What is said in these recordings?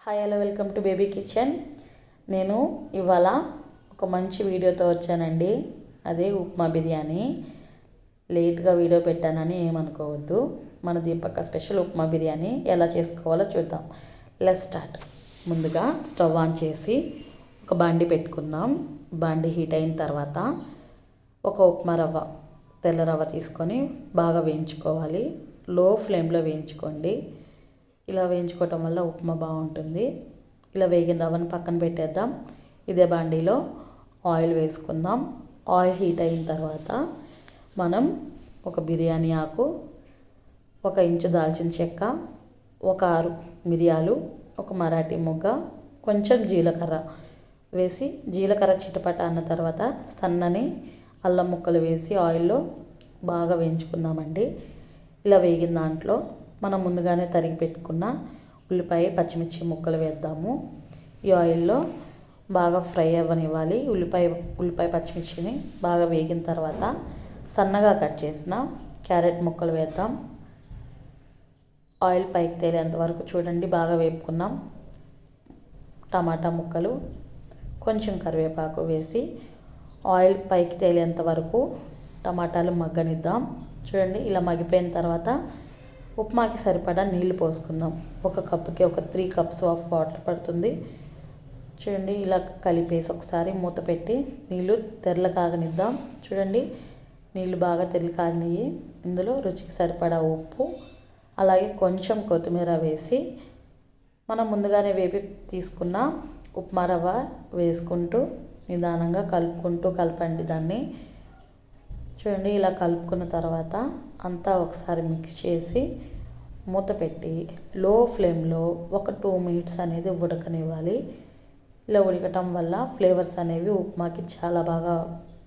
Hi hello welcome to baby kitchen. నేను ఇవాళ ఒక మంచి వీడియోతో వచ్చానండి. అదే ఉప్మా బిర్యానీ. లేట్గా వీడియో పెట్టానని ఏమనుకోవద్దు. మన దీపక్క స్పెషల్ ఉప్మా బిర్యానీ ఎలా చేసుకోవాలో చూద్దాం. Let's start. ముందుగా స్టవ్ ఆన్ చేసి ఒక బాండి పెట్టుకుందాం. బాండి హీట్ అయిన తర్వాత ఒక ఉప్మా రవ్వ, తెల్ల రవ్వ తీసుకొని బాగా వేయించుకోవాలి. లో ఫ్లేమ్లో వేయించుకోండి. ఇలా వేయించుకోవటం వల్ల ఉప్మా బాగుంటుంది. ఇలా వేగిన రవ్వను పక్కన పెట్టేద్దాం. ఇదే బాండీలో ఆయిల్ వేసుకుందాం. ఆయిల్ హీట్ అయిన తర్వాత మనం ఒక బిర్యానీ ఆకు, 1 ఇంచు దాల్చిన చెక్క, ఒక 6 మిరియాలు, ఒక మరాఠీ మొగ్గ, కొంచెం జీలకర్ర వేసి జీలకర్ర చిటపట అన్న తర్వాత సన్నని అల్లం ముక్కలు వేసి ఆయిల్లో బాగా వేయించుకుందామండి. ఇలా వేగిన దాంట్లో మనం ముందుగానే తరిగి పెట్టుకున్న ఉల్లిపాయ, పచ్చిమిర్చి ముక్కలు వేద్దాము. ఈ ఆయిల్లో బాగా ఫ్రై అవ్వనివ్వాలి. ఉల్లిపాయ పచ్చిమిర్చిని బాగా వేగిన తర్వాత సన్నగా కట్ చేసిన క్యారెట్ ముక్కలు వేద్దాం. ఆయిల్ పైకి తేలేంత వరకు చూడండి, బాగా వేపుకున్నాం. టమాటా ముక్కలు, కొంచెం కరివేపాకు వేసి ఆయిల్ పైకి తేలేంత వరకు టమాటాలు మగ్గనిద్దాం. చూడండి, ఇలా మగ్గిపోయిన తర్వాత ఉప్మాకి సరిపడా నీళ్లు పోసుకుందాం. ఒక కప్పుకి ఒక 3 కప్స్ ఆఫ్ వాటర్ పడుతుంది. చూడండి, ఇలా కలిపేసి ఒకసారి మూత పెట్టి నీళ్లు తెరల కాగనిద్దాం. చూడండి, నీళ్లు బాగా తెరలు కాగినాయి. ఇందులో రుచికి సరిపడా ఉప్పు, అలాగే కొంచెం కొత్తిమీర వేసి మనం ముందుగానే వేపి తీసుకున్న ఉప్మా రవ్వ వేసుకుంటూ నిదానంగా కలపండి దాన్ని. చూడండి, ఇలా కలుపుకున్న తర్వాత అంతా ఒకసారి మిక్స్ చేసి మూత పెట్టి లో ఫ్లేమ్లో ఒక 2 మినిట్స్ అనేది ఉడకనివ్వాలి. ఇలా ఉడకటం వల్ల ఫ్లేవర్స్ అనేవి ఉప్మాకి చాలా బాగా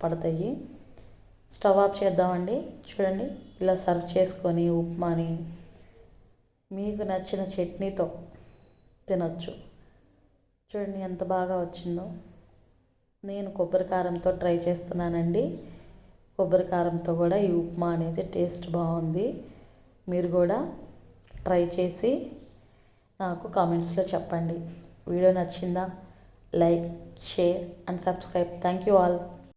పడతాయి. స్టవ్ ఆఫ్ చేద్దామండి. చూడండి, ఇలా సర్వ్ చేసుకొని ఉప్మాని మీకు నచ్చిన చట్నీతో తినచ్చు. చూడండి ఎంత బాగా వచ్చిందో. నేను కొబ్బరి కారంతో ట్రై చేస్తున్నానండి. కొబ్బరి కారంతో కూడా ఈ ఉప్మా అనేది టేస్ట్ బాగుంది. మీరు కూడా ట్రై చేసి నాకు కామెంట్స్లో చెప్పండి. వీడియో నచ్చిందా? Like, share and subscribe. Thank you all.